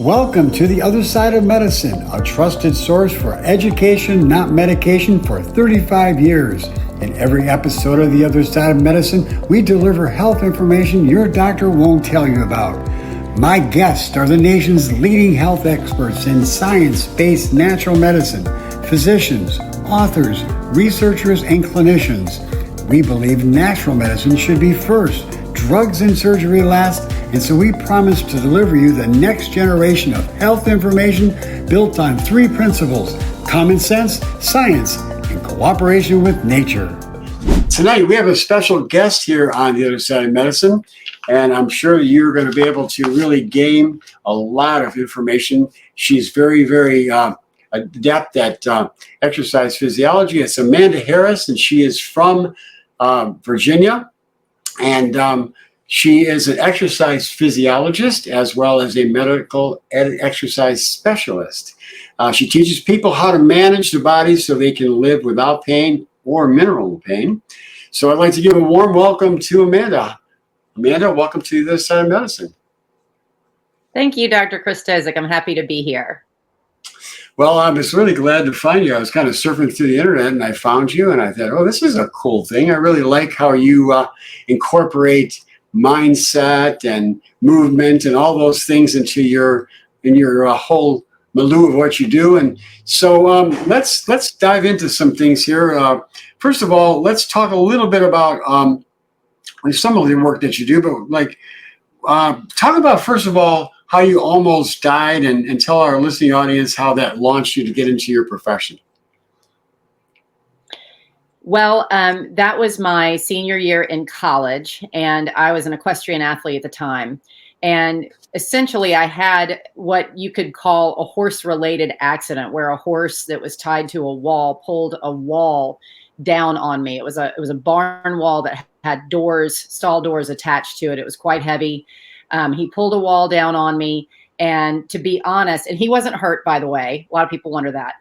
Welcome to The Other Side of Medicine, a trusted source for education, not medication, for 35 years. In every episode of The Other Side of Medicine, we deliver health information your doctor won't tell you about. My guests are the nation's leading health experts in science-based natural medicine, physicians, authors, researchers, and clinicians. We believe natural medicine should be first, drugs and surgery last, and so we promise to deliver you the next generation of health information built on three principles: common sense, science, and cooperation with nature. Tonight, we have a special guest here on The Other Side of Medicine, and I'm sure you're going to be able to really gain a lot of information. She's very, very adept at exercise physiology. It's Amanda Harris, and she is from Virginia. And she is an exercise physiologist as well as a medical exercise specialist. She teaches people how to manage their bodies so they can live without pain or minimal pain. So I'd like to give a warm welcome to Amanda. Amanda, welcome to This Side of Medicine. Thank you, Dr. Krystosik. I'm happy to be here. Well, I was really glad to find you. I was kind of surfing through the internet and I found you and I thought, oh, this is a cool thing. I really like how you incorporate mindset and movement and all those things into your whole milieu of what you do. And so let's dive into some things here. First of all, let's talk a little bit about some of the work that you do, but talk about, first of all, how you almost died, and tell our listening audience how that launched you to get into your profession. Well, that was my senior year in college, and I was an equestrian athlete at the time. And essentially, I had what you could call a horse-related accident, where a horse that was tied to a wall pulled a wall down on me. It was a barn wall that had doors, stall doors attached to it. It was quite heavy. He pulled a wall down on me, and to be honest, and he wasn't hurt, by the way. A lot of people wonder that.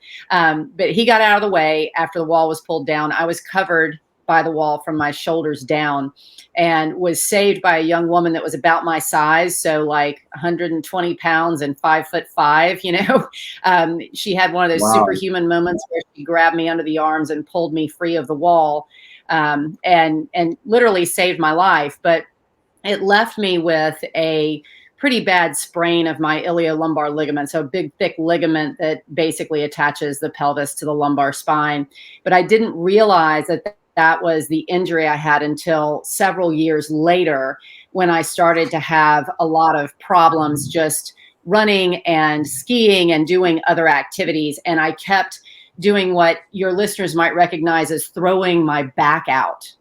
But he got out of the way after the wall was pulled down. I was covered by the wall from my shoulders down and was saved by a young woman that was about my size. So like 120 pounds and 5'5", you know. She had one of those superhuman moments where she grabbed me under the arms and pulled me free of the wall, and literally saved my life. But it left me with a pretty bad sprain of my iliolumbar ligament. So a big, thick ligament that basically attaches the pelvis to the lumbar spine. But I didn't realize that was the injury I had until several years later, when I started to have a lot of problems just running and skiing and doing other activities. And I kept doing what your listeners might recognize as throwing my back out.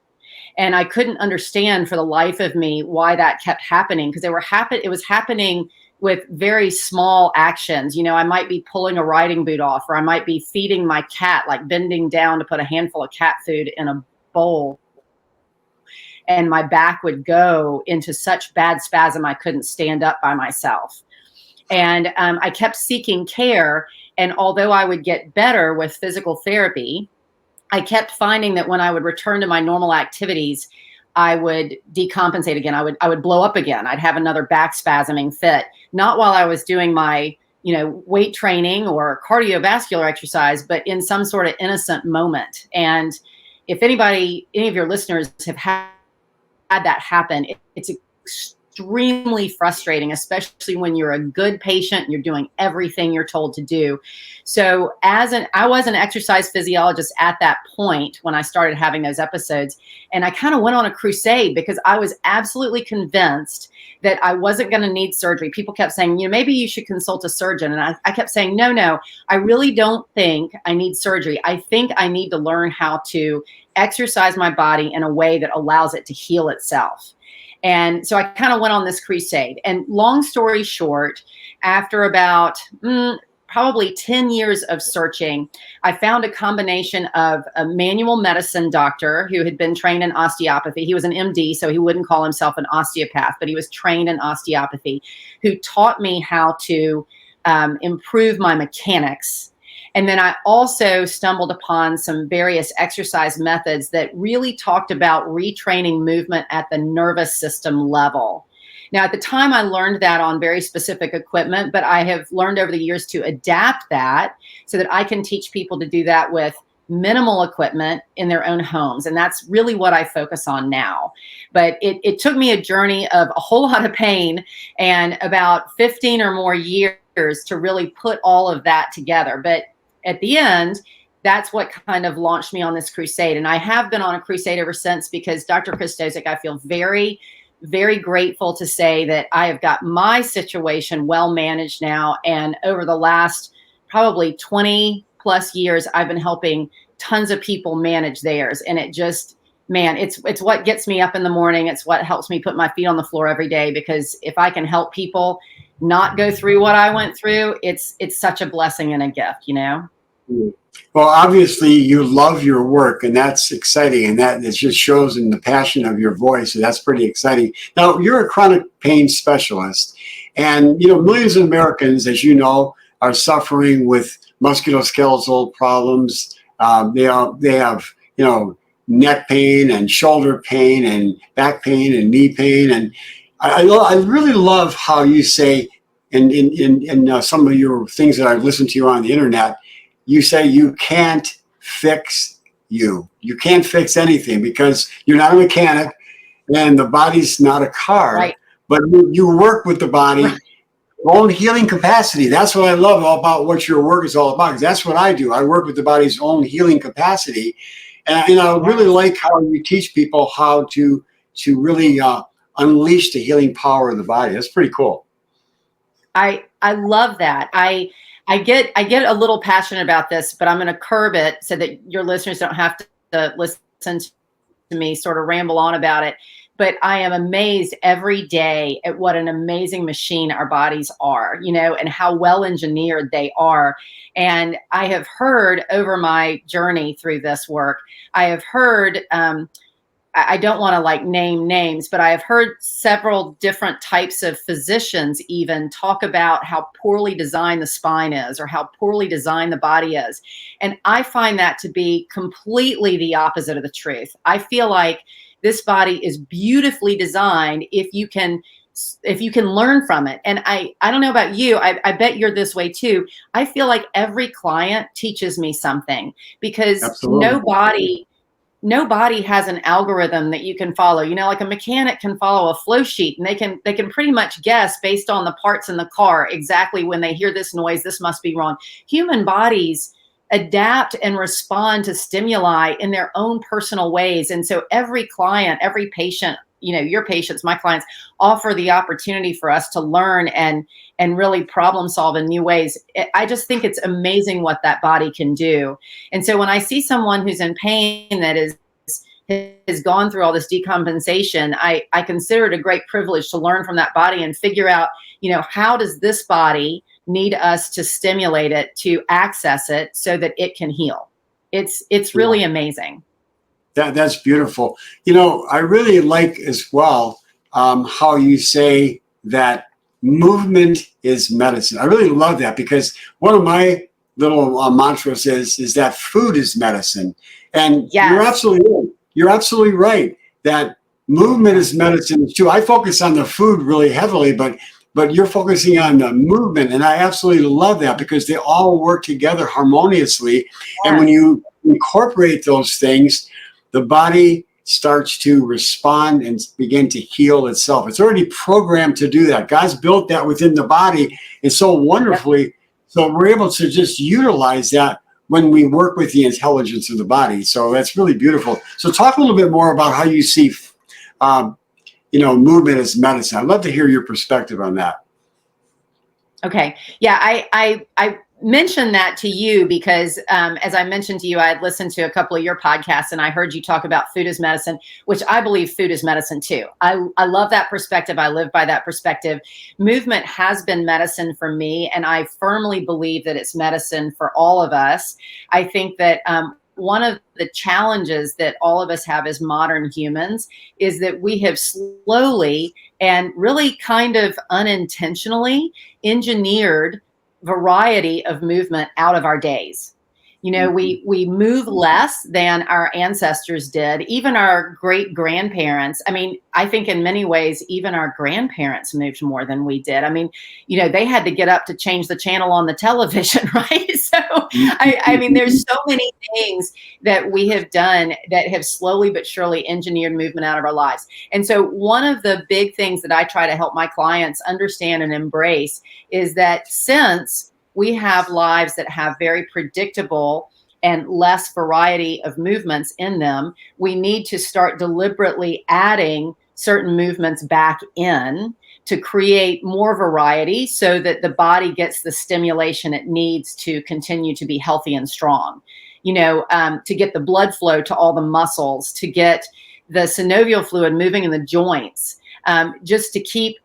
And I couldn't understand for the life of me why that kept happening, because it was happening with very small actions. You know, I might be pulling a riding boot off, or I might be feeding my cat, like bending down to put a handful of cat food in a bowl. And my back would go into such bad spasm I couldn't stand up by myself. And I kept seeking care. And although I would get better with physical therapy, I kept finding that when I would return to my normal activities, I would decompensate again. I would blow up again. I'd have another back spasming fit, not while I was doing my, weight training or cardiovascular exercise, but in some sort of innocent moment. And if any of your listeners have had that happen, it's extremely frustrating, especially when you're a good patient and you're doing everything you're told to do. So I was an exercise physiologist at that point when I started having those episodes. And I kind of went on a crusade because I was absolutely convinced that I wasn't going to need surgery. People kept saying, maybe you should consult a surgeon. And I kept saying, no, I really don't think I need surgery. I think I need to learn how to exercise my body in a way that allows it to heal itself. And so I kind of went on this crusade. And long story short, after about probably 10 years of searching, I found a combination of a manual medicine doctor who had been trained in osteopathy. He was an MD, so he wouldn't call himself an osteopath, but he was trained in osteopathy, who taught me how to improve my mechanics. And then I also stumbled upon some various exercise methods that really talked about retraining movement at the nervous system level. Now, at the time, I learned that on very specific equipment, but I have learned over the years to adapt that so that I can teach people to do that with minimal equipment in their own homes. And that's really what I focus on now. But it took me a journey of a whole lot of pain and about 15 or more years to really put all of that together. But at the end, that's what kind of launched me on this crusade. And I have been on a crusade ever since, because Dr. Krystosik, I feel very, very grateful to say that I have got my situation well managed now. And over the last probably 20 plus years, I've been helping tons of people manage theirs. And it just, man, it's what gets me up in the morning. It's what helps me put my feet on the floor every day, because if I can help people not go through what I went through, it's such a blessing and a gift, you know? Well, obviously you love your work, and that's exciting, and that it just shows in the passion of your voice. So that's pretty exciting. Now, you're a chronic pain specialist, and millions of Americans, as you know, are suffering with musculoskeletal problems. They have neck pain and shoulder pain and back pain and knee pain, and I really love how you say in some of your things that I've listened to you on the internet. You say you can't fix you. You can't fix anything because you're not a mechanic and the body's not a car. Right. But you work with the body, Right. own healing capacity. That's what I love about what your work is all about, because that's what I do. I work with the body's own healing capacity. And I really like how you teach people how to really unleash the healing power of the body. That's pretty cool. I love that. I get a little passionate about this, but I'm going to curb it so that your listeners don't have to listen to me sort of ramble on about it. But I am amazed every day at what an amazing machine our bodies are, and how well engineered they are. And I have heard over my journey through this work, I have heard, I don't want to name names, but I have heard several different types of physicians even talk about how poorly designed the spine is or how poorly designed the body is. And I find that to be completely the opposite of the truth. I feel like this body is beautifully designed if you can learn from it. And I don't know about you, I bet you're this way too. I feel like every client teaches me something, because Absolutely. nobody has an algorithm that you can follow. Like a mechanic can follow a flow sheet, and they can pretty much guess based on the parts in the car exactly when they hear this noise, this must be wrong. Human bodies adapt and respond to stimuli in their own personal ways. And so every client, every patient, your patients, my clients, offer the opportunity for us to learn and really problem solve in new ways. I just think it's amazing what that body can do. And so when I see someone who's in pain that has gone through all this decompensation, I consider it a great privilege to learn from that body and figure out, how does this body need us to stimulate it, to access it so that it can heal. It's really amazing. That's beautiful. I really like as well how you say that movement is medicine. I really love that, because one of my little mantras is that food is medicine. And Yes. You're absolutely right. You're absolutely right that movement is medicine too. I focus on the food really heavily, but you're focusing on the movement. And I absolutely love that, because they all work together harmoniously. And when you incorporate those things, the body starts to respond and begin to heal itself. It's already programmed to do that. God's built that within the body, and so wonderfully. So we're able to just utilize that when we work with the intelligence of the body. So that's really beautiful. So talk a little bit more about how you see, movement as medicine. I'd love to hear your perspective on that. Okay. Yeah, I mentioned that to you because, as I mentioned to you, I had listened to a couple of your podcasts and I heard you talk about food as medicine, which I believe food is medicine too. I love that perspective. I live by that perspective. Movement has been medicine for me, and I firmly believe that it's medicine for all of us. I think that one of the challenges that all of us have as modern humans is that we have slowly and really kind of unintentionally engineered variety of movement out of our days. We move less than our ancestors did, even our great grandparents. I mean, I think in many ways, even our grandparents moved more than we did. I mean, they had to get up to change the channel on the television, right? So, I mean, there's so many things that we have done that have slowly but surely engineered movement out of our lives. And so one of the big things that I try to help my clients understand and embrace is that since we have lives that have very predictable and less variety of movements in them, we need to start deliberately adding certain movements back in to create more variety so that the body gets the stimulation it needs to continue to be healthy and strong. To get the blood flow to all the muscles, to get the synovial fluid moving in the joints, just to keep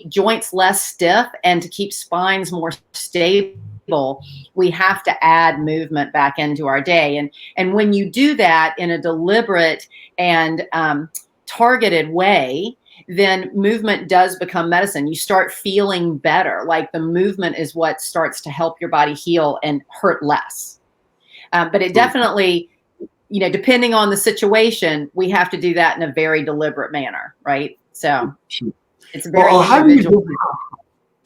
joints less stiff and to keep spines more stable. We have to add movement back into our day, and when you do that in a deliberate and targeted way, then movement does become medicine. You start feeling better. Like the movement is what starts to help your body heal and hurt less. But it definitely, depending on the situation, we have to do that in a very deliberate manner, right? So it's very individual.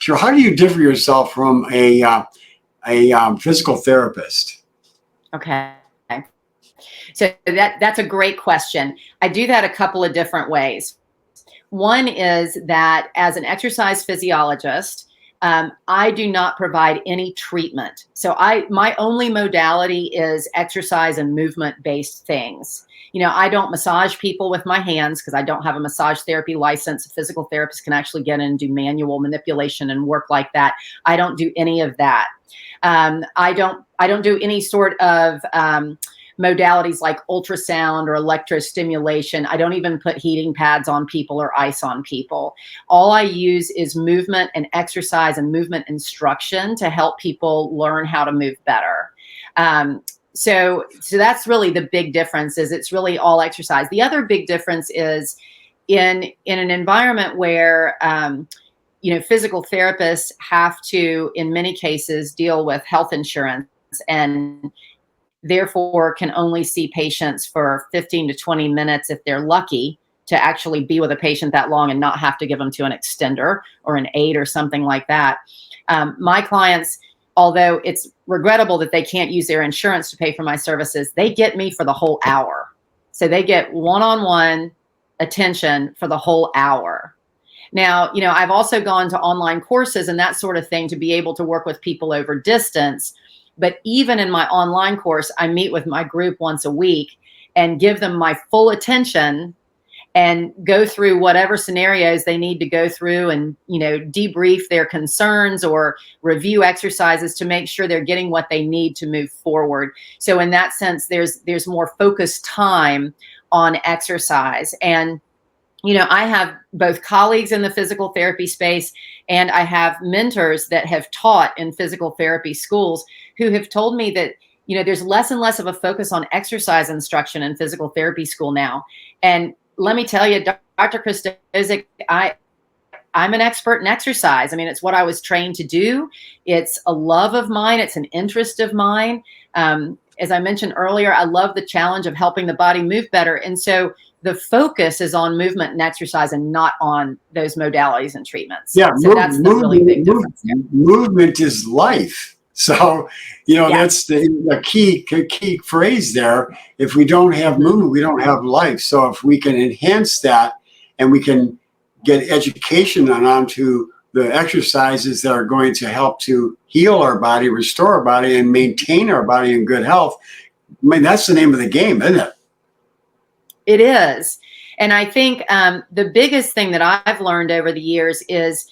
How do you differ yourself from a physical therapist? Okay. So that's a great question. I do that a couple of different ways. One is that as an exercise physiologist, I do not provide any treatment. So my only modality is exercise and movement-based things. I don't massage people with my hands because I don't have a massage therapy license. A physical therapist can actually get in and do manual manipulation and work like that. I don't do any of that. I don't do any sort of modalities like ultrasound or electrostimulation. I don't even put heating pads on people or ice on people. All I use is movement and exercise and movement instruction to help people learn how to move better. So that's really the big difference, is it's really all exercise. The other big difference is in an environment where physical therapists have to, in many cases, deal with health insurance and therefore can only see patients for 15 to 20 minutes if they're lucky to actually be with a patient that long and not have to give them to an extender or an aide or something like that. My clients, although it's regrettable that they can't use their insurance to pay for my services, they get me for the whole hour. So they get one-on-one attention for the whole hour. Now, I've also gone to online courses and that sort of thing to be able to work with people over distance. But even in my online course, I meet with my group once a week and give them my full attention and go through whatever scenarios they need to go through and, debrief their concerns or review exercises to make sure they're getting what they need to move forward. So in that sense, there's more focused time on exercise. And I have both colleagues in the physical therapy space and I have mentors that have taught in physical therapy schools who have told me that, there's less and less of a focus on exercise instruction in physical therapy school now. And let me tell you, Dr. Krystosik, I'm an expert in exercise. I mean, it's what I was trained to do. It's a love of mine. It's an interest of mine. As I mentioned earlier, I love the challenge of helping the body move better. And so the focus is on movement and exercise and not on those modalities and treatments. Yeah, so that's the really big difference here. Movement is life. So, that's the key phrase there. If we don't have movement, we don't have life. So if we can enhance that and we can get education onto the exercises that are going to help to heal our body, restore our body, and maintain our body in good health, I mean, that's the name of the game, isn't it? It is. And I think the biggest thing that I've learned over the years is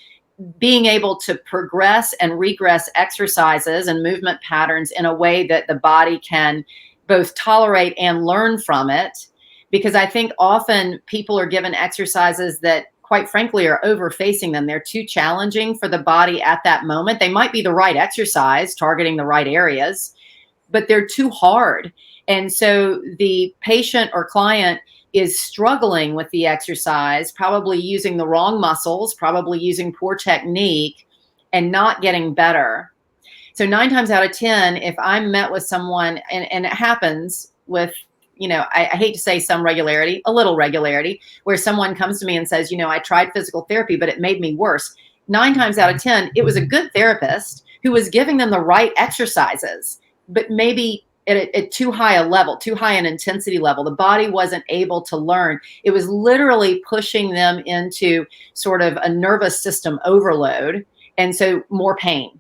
being able to progress and regress exercises and movement patterns in a way that the body can both tolerate and learn from it. Because I think often people are given exercises that, quite frankly, are overfacing them. They're too challenging for the body at that moment. They might be the right exercise, targeting the right areas, but they're too hard. And so the patient or client is struggling with the exercise, probably using the wrong muscles, probably using poor technique, and not getting better. So 9 times out of 10, if I'm met with someone, and it happens with, I hate to say some regularity, a little regularity, where someone comes to me and says, I tried physical therapy, but it made me worse. 9 times out of 10, it was a good therapist who was giving them the right exercises, but maybe at too high a level, too high an intensity level. The body wasn't able to learn. It was literally pushing them into sort of a nervous system overload, and so more pain.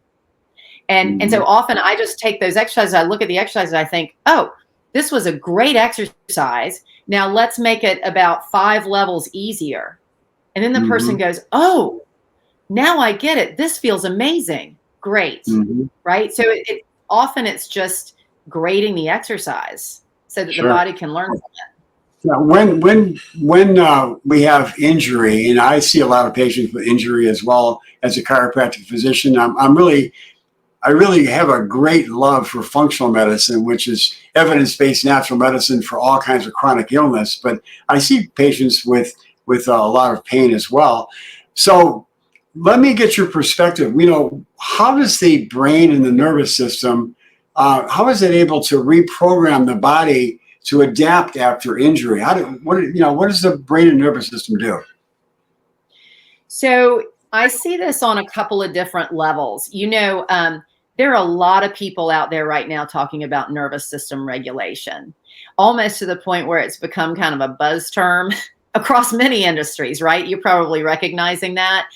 And so often I just take those exercises, I look at the exercises, I think, oh, this was a great exercise. Now let's make it about 5 levels easier. And then the person goes, oh, now I get it. This feels amazing. Great. Right. So often it's just grading the exercise so that the body can learn from it. Now, when we have injury, and I see a lot of patients with injury as well as a chiropractic physician, I really have a great love for functional medicine, which is evidence-based natural medicine for all kinds of chronic illness. But I see patients with a lot of pain as well. So let me get your perspective. How does the brain and the nervous system, how is it able to reprogram the body to adapt after injury? What does the brain and nervous system do? So I see this on a couple of different levels. There are a lot of people out there right now talking about nervous system regulation, almost to the point where it's become kind of a buzz term across many industries, right? You're probably recognizing that.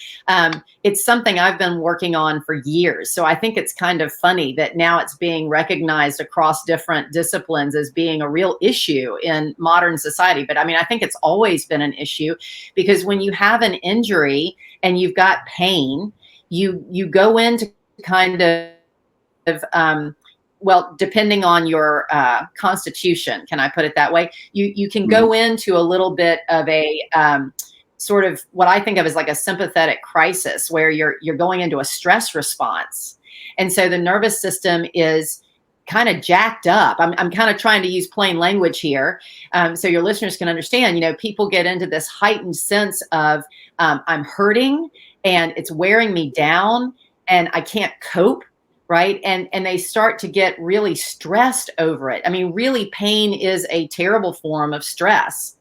It's something I've been working on for years. So I think it's kind of funny that now it's being recognized across different disciplines as being a real issue in modern society. But I think it's always been an issue, because when you have an injury and you've got pain, you go into kind of, well, depending on your constitution, can I put it that way? You can go into a little bit of a sort of what I think of as like a sympathetic crisis, where you're going into a stress response. And so the nervous system is kind of jacked up. I'm kind of trying to use plain language here, so your listeners can understand. People get into this heightened sense of I'm hurting and it's wearing me down and I can't cope. Right. And they start to get really stressed over it. Really, pain is a terrible form of stress.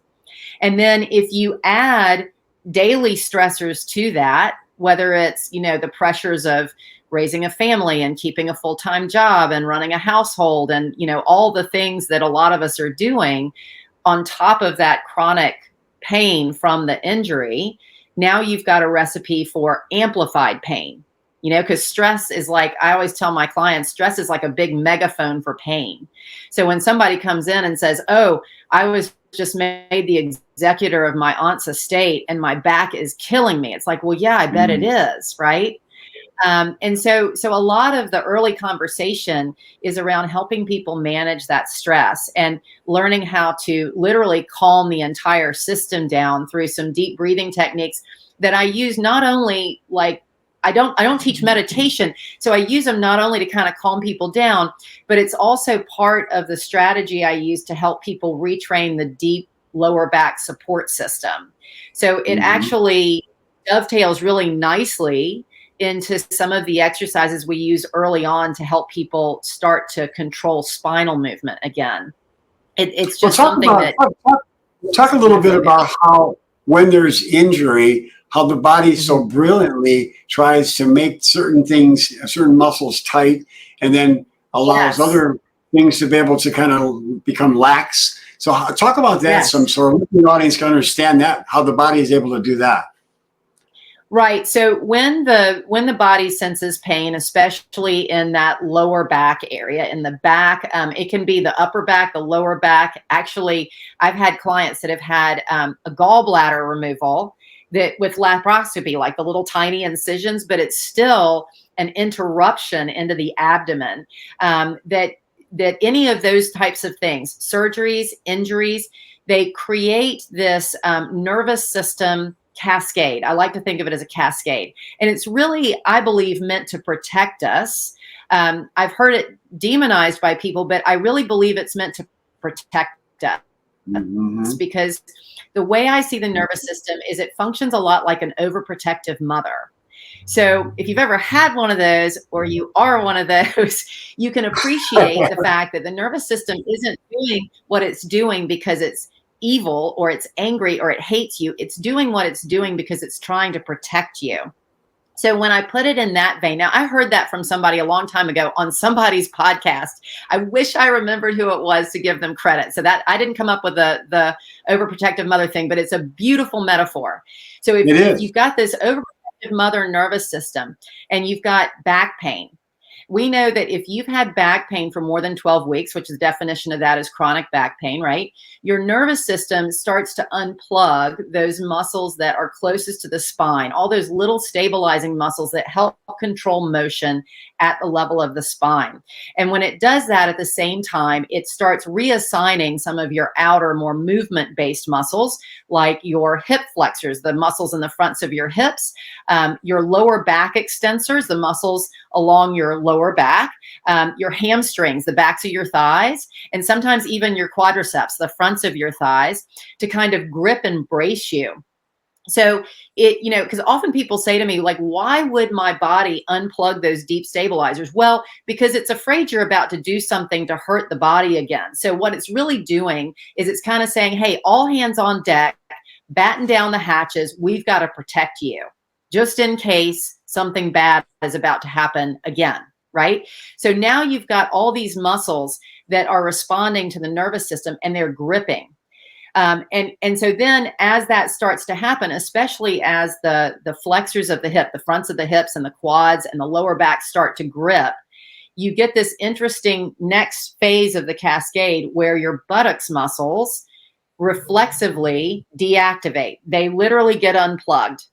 And then if you add daily stressors to that, whether it's, the pressures of raising a family and keeping a full-time job and running a household and, all the things that a lot of us are doing on top of that chronic pain from the injury, now you've got a recipe for amplified pain. Because stress is like, I always tell my clients, stress is like a big megaphone for pain. So when somebody comes in and says, oh, I was just made the executor of my aunt's estate and my back is killing me. It's like, well, yeah, I bet it is. Right. And so a lot of the early conversation is around helping people manage that stress and learning how to literally calm the entire system down through some deep breathing techniques that I use. Not only like, I don't teach meditation. So I use them not only to kind of calm people down, but it's also part of the strategy I use to help people retrain the deep lower back support system. So it actually dovetails really nicely into some of the exercises we use early on to help people start to control spinal movement again. It's just talk a little bit about how, when there's injury, how the body so brilliantly tries to make certain things, certain muscles tight, and then allows other things to be able to kind of become lax. So talk about that some, so the audience can understand that, how the body is able to do that. Right. So when the body senses pain, especially in that lower back area, in the back, it can be the upper back, the lower back. Actually, I've had clients that have had a gallbladder removal that with laparoscopy, like the little tiny incisions, but it's still an interruption into the abdomen. That any of those types of things, surgeries, injuries, they create this nervous system cascade. I like to think of it as a cascade. And it's really, I believe, meant to protect us. I've heard it demonized by people, but I really believe it's meant to protect us. Because the way I see the nervous system is it functions a lot like an overprotective mother. So if you've ever had one of those, or you are one of those, you can appreciate the fact that the nervous system isn't doing what it's doing because it's evil or it's angry or it hates you. It's doing what it's doing because it's trying to protect you. So when I put it in that vein, now I heard that from somebody a long time ago on somebody's podcast. I wish I remembered who it was to give them credit. So that I didn't come up with the overprotective mother thing, but it's a beautiful metaphor. So if you've got this overprotective mother nervous system and you've got back pain, we know that if you've had back pain for more than 12 weeks, which is the definition of that is chronic back pain, right? Your nervous system starts to unplug those muscles that are closest to the spine, all those little stabilizing muscles that help control motion at the level of the spine. And when it does that at the same time, it starts reassigning some of your outer, more movement-based muscles, like your hip flexors, the muscles in the fronts of your hips, your lower back extensors, the muscles along your lower back, your hamstrings, the backs of your thighs, and sometimes even your quadriceps, the fronts of your thighs, to kind of grip and brace you. So because often people say to me, like, why would my body unplug those deep stabilizers? Well, because it's afraid you're about to do something to hurt the body again. So what it's really doing is it's kind of saying, hey, all hands on deck, batten down the hatches. We've got to protect you just in case something bad is about to happen again, right? So now you've got all these muscles that are responding to the nervous system and they're gripping. And so then as that starts to happen, especially as the flexors of the hip, the fronts of the hips and the quads and the lower back start to grip, you get this interesting next phase of the cascade where your buttocks muscles reflexively deactivate. They literally get unplugged.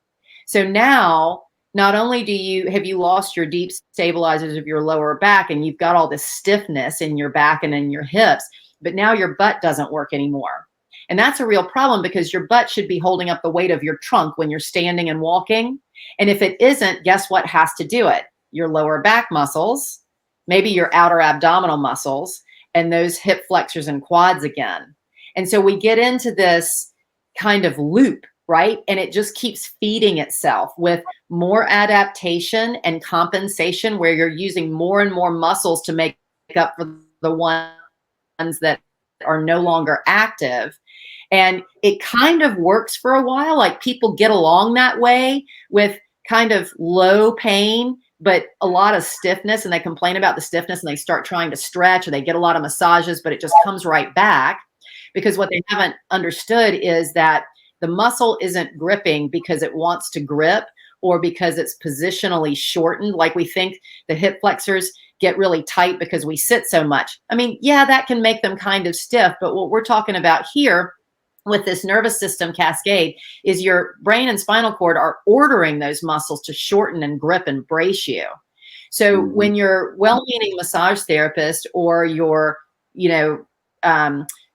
So now, not only have you lost your deep stabilizers of your lower back and you've got all this stiffness in your back and in your hips, but now your butt doesn't work anymore. And that's a real problem because your butt should be holding up the weight of your trunk when you're standing and walking. And if it isn't, guess what has to do it? Your lower back muscles, maybe your outer abdominal muscles, and those hip flexors and quads again. And so we get into this kind of loop, right? And it just keeps feeding itself with more adaptation and compensation where you're using more and more muscles to make up for the ones that are no longer active. And it kind of works for a while. Like people get along that way with kind of low pain, but a lot of stiffness, and they complain about the stiffness and they start trying to stretch or they get a lot of massages, but it just comes right back because what they haven't understood is that the muscle isn't gripping because it wants to grip or because it's positionally shortened. Like we think the hip flexors get really tight because we sit so much. I mean, yeah, that can make them kind of stiff, but what we're talking about here with this nervous system cascade is your brain and spinal cord are ordering those muscles to shorten and grip and brace you. So when your well-meaning massage therapist or your,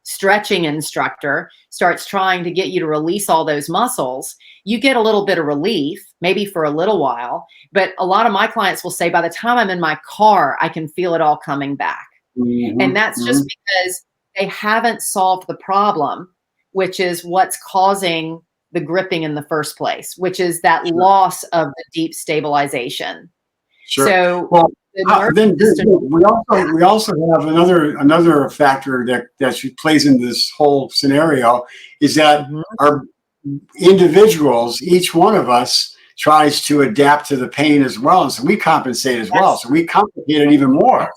stretching instructor starts trying to get you to release all those muscles, you get a little bit of relief, maybe for a little while. But a lot of my clients will say, by the time I'm in my car, I can feel it all coming back. And that's just because they haven't solved the problem, which is what's causing the gripping in the first place, which is that loss of the deep stabilization. So then we also have another factor that plays in this whole scenario is that our individuals, each one of us tries to adapt to the pain as well, and so we compensate as well. So we complicate it even more.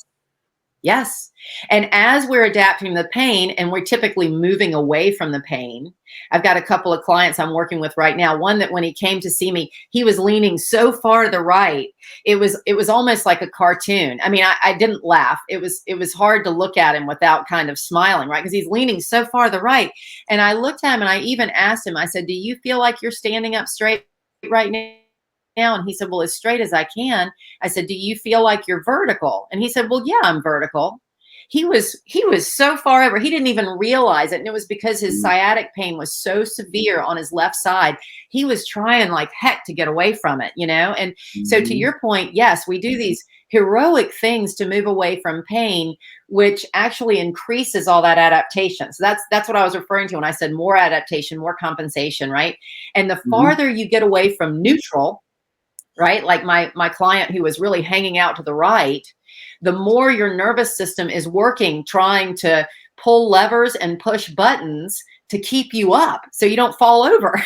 Yes. And as we're adapting to the pain and we're typically moving away from the pain, I've got a couple of clients I'm working with right now. One that when he came to see me, he was leaning so far to the right. It was almost like a cartoon. I mean, I didn't laugh. It was hard to look at him without kind of smiling, right? Because he's leaning so far to the right. And I looked at him and I even asked him, I said, do you feel like you're standing up straight right now? And he said, well, as straight as I can. I said, do you feel like you're vertical? And he said, well, yeah, I'm vertical. He was so far over, he didn't even realize it. And it was because his sciatic pain was so severe on his left side. He was trying like heck to get away from it, And so to your point, yes, we do these heroic things to move away from pain, which actually increases all that adaptation. So that's what I was referring to when I said more adaptation, more compensation, right? And the farther you get away from neutral, right? Like my client who was really hanging out to the right, the more your nervous system is working, trying to pull levers and push buttons to keep you up so you don't fall over,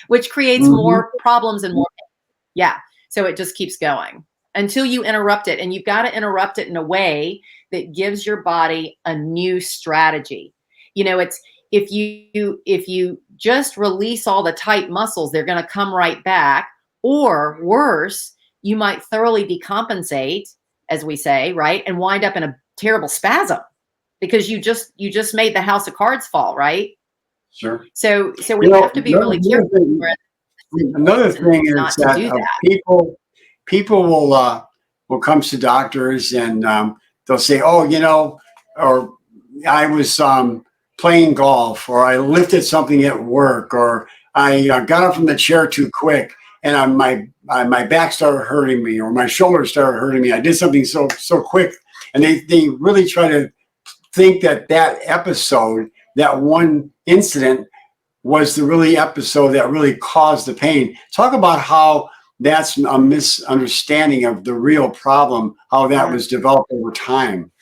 which creates Mm-hmm. more problems and more. Yeah. So it just keeps going until you interrupt it. And you've got to interrupt it in a way that gives your body a new strategy. You know, it's if you just release all the tight muscles, they're going to come right back. Or worse, you might thoroughly decompensate, as we say, right? And wind up in a terrible spasm because you just made the house of cards fall, right? Sure. So we You know, have to be really careful another thing is not to that do that. people will come to doctors and they'll say, "Oh, or I was playing golf, or I lifted something at work, or I got up from the chair too quick, and my back started hurting me, or my shoulders started hurting me. I did something so quick," and they really try to think that episode, that one incident, was the really episode that really caused the pain. Talk about how that's a misunderstanding of the real problem, how that was developed over time.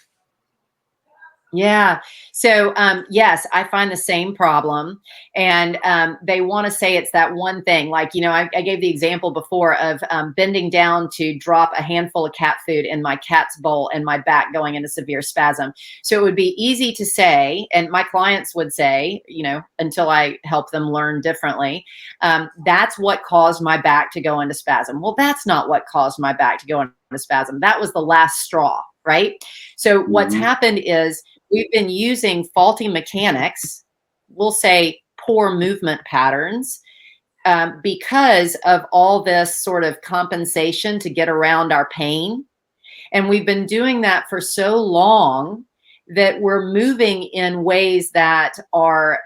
Yeah. So, yes, I find the same problem. And they want to say it's that one thing. Like, I gave the example before of bending down to drop a handful of cat food in my cat's bowl and my back going into severe spasm. So it would be easy to say, and my clients would say, until I help them learn differently, that's what caused my back to go into spasm. Well, that's not what caused my back to go into spasm. That was the last straw, right? So what's Mm-hmm. happened is, we've been using faulty mechanics, we'll say poor movement patterns, because of all this sort of compensation to get around our pain. And we've been doing that for so long that we're moving in ways that are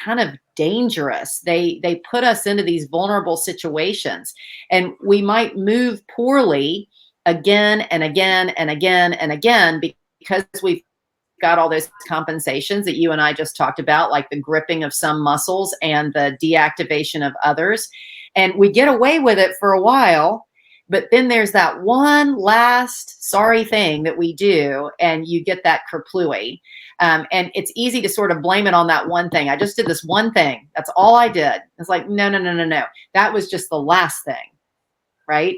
kind of dangerous. They put us into these vulnerable situations, and we might move poorly again and again and again and again because we've got all those compensations that you and I just talked about, like the gripping of some muscles and the deactivation of others. And we get away with it for a while, but then there's that one last sorry thing that we do, and you get that kerplooey. And it's easy to sort of blame it on that one thing. I just did this one thing. That's all I did. It's like, no, no, no, no, no. That was just the last thing, right?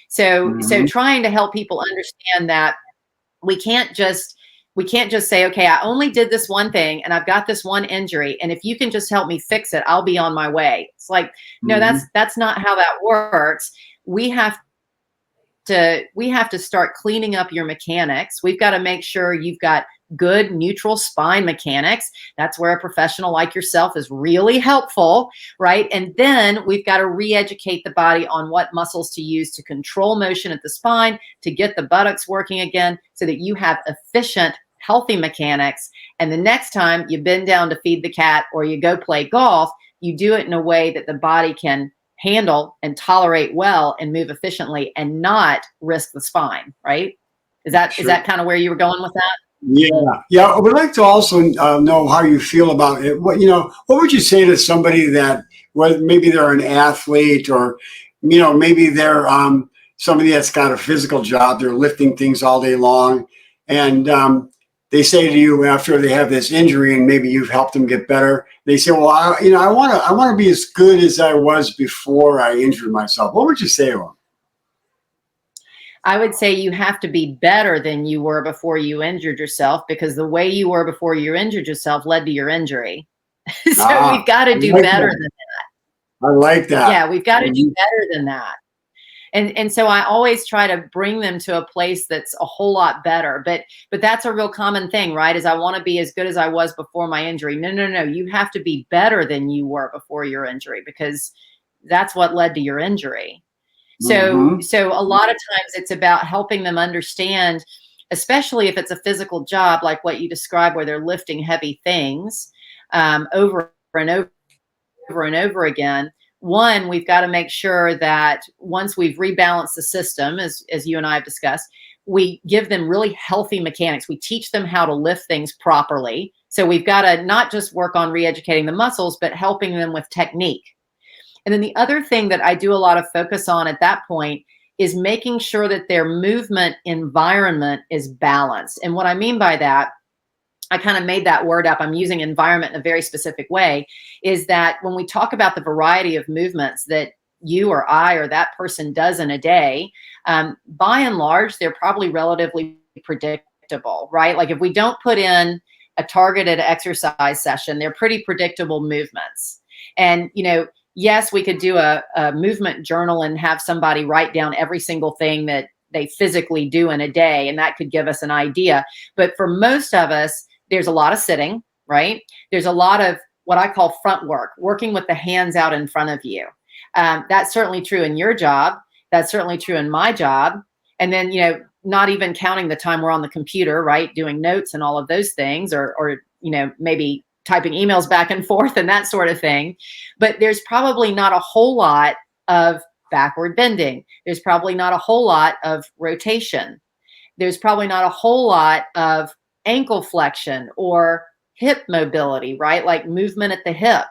So Mm-hmm. trying to help people understand that we can't just say, okay, I only did this one thing and I've got this one injury, and if you can just help me fix it, I'll be on my way. It's like, no, Mm-hmm. that's not how that works. We have to start cleaning up your mechanics. We've got to make sure you've got good neutral spine mechanics. That's where a professional like yourself is really helpful, right? And then we've got to re-educate the body on what muscles to use to control motion at the spine, to get the buttocks working again, so that you have efficient, healthy mechanics. And the next time you bend down to feed the cat or you go play golf, you do it in a way that the body can handle and tolerate well and move efficiently and not risk the spine, right? Is Sure. that kind of where you were going with that? Yeah, yeah. I would like to also know how you feel about it. What would you say to somebody that, well, maybe they're an athlete, or maybe they're somebody that's got a physical job, they're lifting things all day long, and they say to you after they have this injury, and maybe you've helped them get better. They say, "Well, I want to be as good as I was before I injured myself." What would you say to them? I would say you have to be better than you were before you injured yourself, because the way you were before you injured yourself led to your injury. So Ah, we've got to I do like better that. than I like that. yeah, we've got to do better than that. And so I always try to bring them to a place that's a whole lot better. But that's a real common thing, right? Is I want to be as good as I was before my injury. No, no, no. You have to be better than you were before your injury, because that's what led to your injury. So Mm-hmm. so a lot of times it's about helping them understand, especially if it's a physical job like what you described, where they're lifting heavy things over and over and over again. One, we've got to make sure that once we've rebalanced the system, as you and I have discussed, we give them really healthy mechanics. We teach them how to lift things properly. So we've got to not just work on re-educating the muscles, but helping them with technique. And then the other thing that I do a lot of focus on at that point is making sure that their movement environment is balanced. And what I mean by that, I kind of made that word up. I'm using environment in a very specific way, is that when we talk about the variety of movements that you or I or that person does in a day, by and large, they're probably relatively predictable, right? Like if we don't put in a targeted exercise session, they're pretty predictable movements. And, yes, we could do a movement journal and have somebody write down every single thing that they physically do in a day, and that could give us an idea. But for most of us, there's a lot of sitting, right? There's a lot of what I call front work, working with the hands out in front of you. That's certainly true in your job. That's certainly true in my job. And then, not even counting the time we're on the computer, right? Doing notes and all of those things, or maybe typing emails back and forth and that sort of thing. But there's probably not a whole lot of backward bending. There's probably not a whole lot of rotation. There's probably not a whole lot of ankle flexion or hip mobility, right? Like movement at the hip.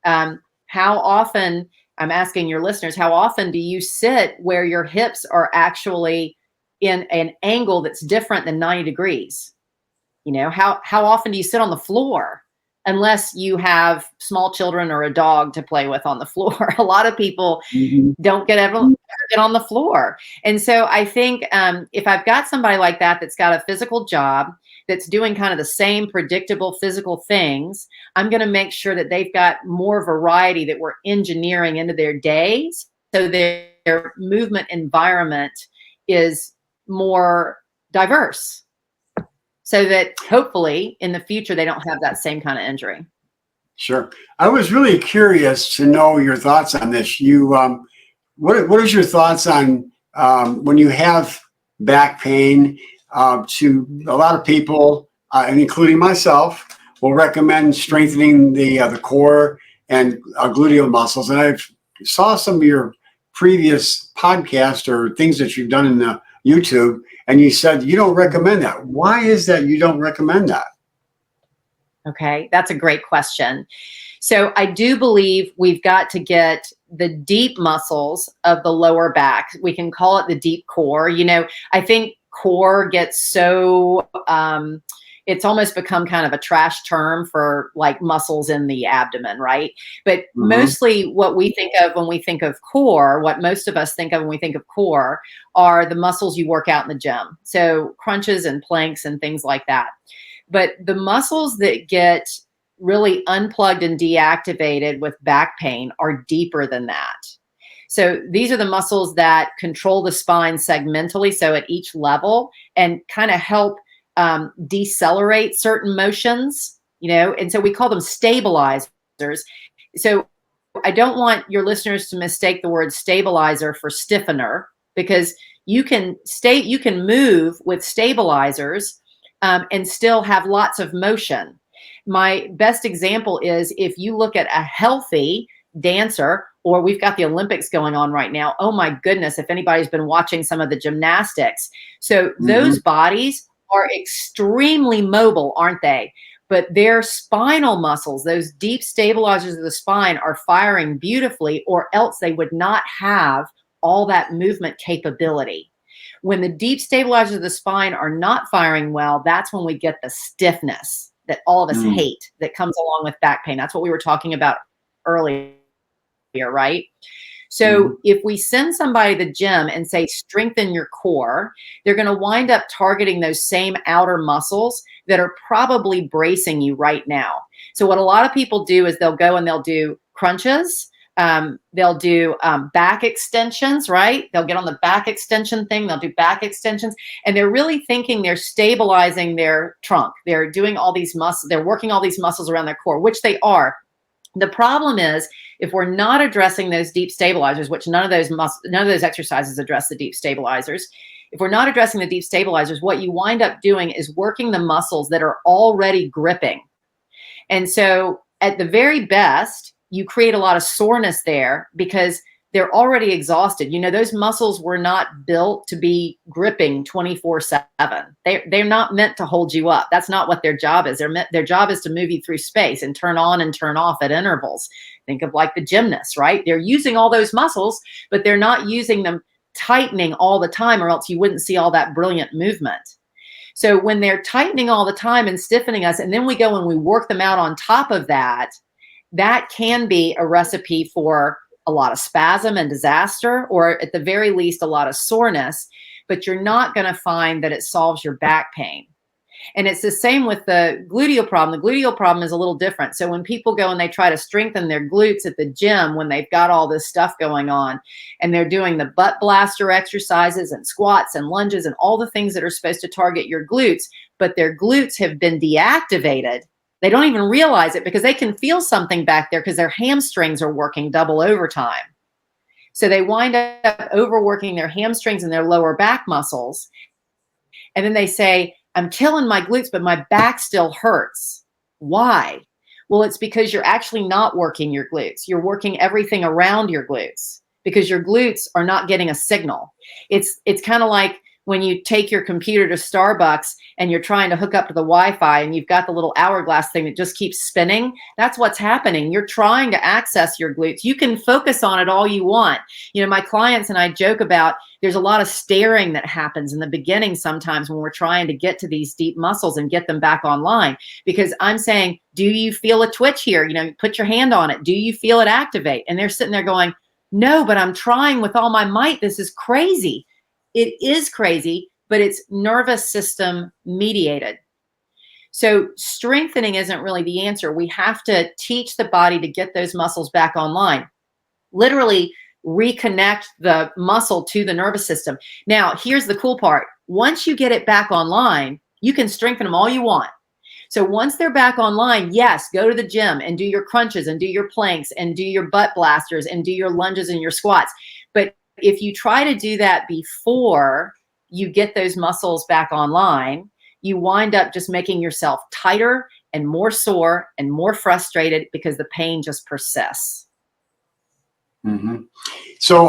How often, I'm asking your listeners, how often do you sit where your hips are actually in an angle that's different than 90 degrees? How often do you sit on the floor? Unless you have small children or a dog to play with on the floor. A lot of people don't get on the floor. And so I think if I've got somebody like that that's got a physical job, that's doing kind of the same predictable physical things, I'm going to make sure that they've got more variety that we're engineering into their days, so their movement environment is more diverse, so that hopefully in the future they don't have that same kind of injury. Sure. I was really curious to know your thoughts on this. What is your thoughts on when you have back pain? To a lot of people, and including myself, will recommend strengthening the core and gluteal muscles. And I saw some of your previous podcasts or things that you've done in the YouTube, and you said you don't recommend that. Why is that you don't recommend that? Okay, that's a great question. So I do believe we've got to get the deep muscles of the lower back. We can call it the deep core. I think core gets so it's almost become kind of a trash term for like muscles in the abdomen, right? But mostly what we think of when we think of core, what most of us think of when we think of core, are the muscles you work out in the gym. So crunches and planks and things like that. But the muscles that get really unplugged and deactivated with back pain are deeper than that. So these are the muscles that control the spine segmentally, so at each level, and kind of help decelerate certain motions, and so we call them stabilizers. So I don't want your listeners to mistake the word stabilizer for stiffener, because you can move with stabilizers and still have lots of motion. My best example is if you look at a healthy dancer, or we've got the Olympics going on right now. Oh my goodness, if anybody's been watching some of the gymnastics. So those bodies are extremely mobile, aren't they? But their spinal muscles, those deep stabilizers of the spine, are firing beautifully, or else they would not have all that movement capability. When the deep stabilizers of the spine are not firing well, that's when we get the stiffness that all of us hate that comes along with back pain. That's what we were talking about earlier, right? So if we send somebody to the gym and say, strengthen your core, they're going to wind up targeting those same outer muscles that are probably bracing you right now. So what a lot of people do is they'll go and they'll do crunches. They'll do back extensions, right? They'll get on the back extension thing. They'll do back extensions, and they're really thinking they're stabilizing their trunk. They're doing all these muscles. They're working all these muscles around their core, which they are. The problem is, if we're not addressing those deep stabilizers, which none of those exercises address the deep stabilizers. If we're not addressing the deep stabilizers, what you wind up doing is working the muscles that are already gripping. And so at the very best, you create a lot of soreness there because they're already exhausted. Those muscles were not built to be gripping 24/7. They're not meant to hold you up. That's not what their job is. Their job is to move you through space and turn on and turn off at intervals. Think of like the gymnasts, right? They're using all those muscles, but they're not using them tightening all the time, or else you wouldn't see all that brilliant movement. So when they're tightening all the time and stiffening us, and then we go and we work them out on top of that, that can be a recipe for a lot of spasm and disaster, or at the very least, a lot of soreness, but you're not going to find that it solves your back pain. And it's the same with the gluteal problem. The gluteal problem is a little different. So when people go and they try to strengthen their glutes at the gym, when they've got all this stuff going on and they're doing the butt blaster exercises and squats and lunges and all the things that are supposed to target your glutes, but their glutes have been deactivated, they don't even realize it because they can feel something back there because their hamstrings are working double overtime. So they wind up overworking their hamstrings and their lower back muscles. And then they say, I'm killing my glutes, but my back still hurts. Why? Well, it's because you're actually not working your glutes. You're working everything around your glutes because your glutes are not getting a signal. It's kind of like when you take your computer to Starbucks and you're trying to hook up to the Wi-Fi and you've got the little hourglass thing that just keeps spinning. That's what's happening. You're trying to access your glutes. You can focus on it all you want. You know, my clients and I joke about there's a lot of staring that happens in the beginning sometimes when we're trying to get to these deep muscles and get them back online, because I'm saying, do you feel a twitch here? You know, put your hand on it. Do you feel it activate? And they're sitting there going, no, but I'm trying with all my might. This is crazy. It is crazy, but it's nervous system mediated. So strengthening isn't really the answer. We have to teach the body to get those muscles back online. Literally reconnect the muscle to the nervous system. Now, here's the cool part. Once you get it back online, you can strengthen them all you want. So once they're back online, yes, go to the gym and do your crunches and do your planks and do your butt blasters and do your lunges and your squats. But if you try to do that before you get those muscles back online, you wind up just making yourself tighter and more sore and more frustrated because the pain just persists. Mm-hmm. So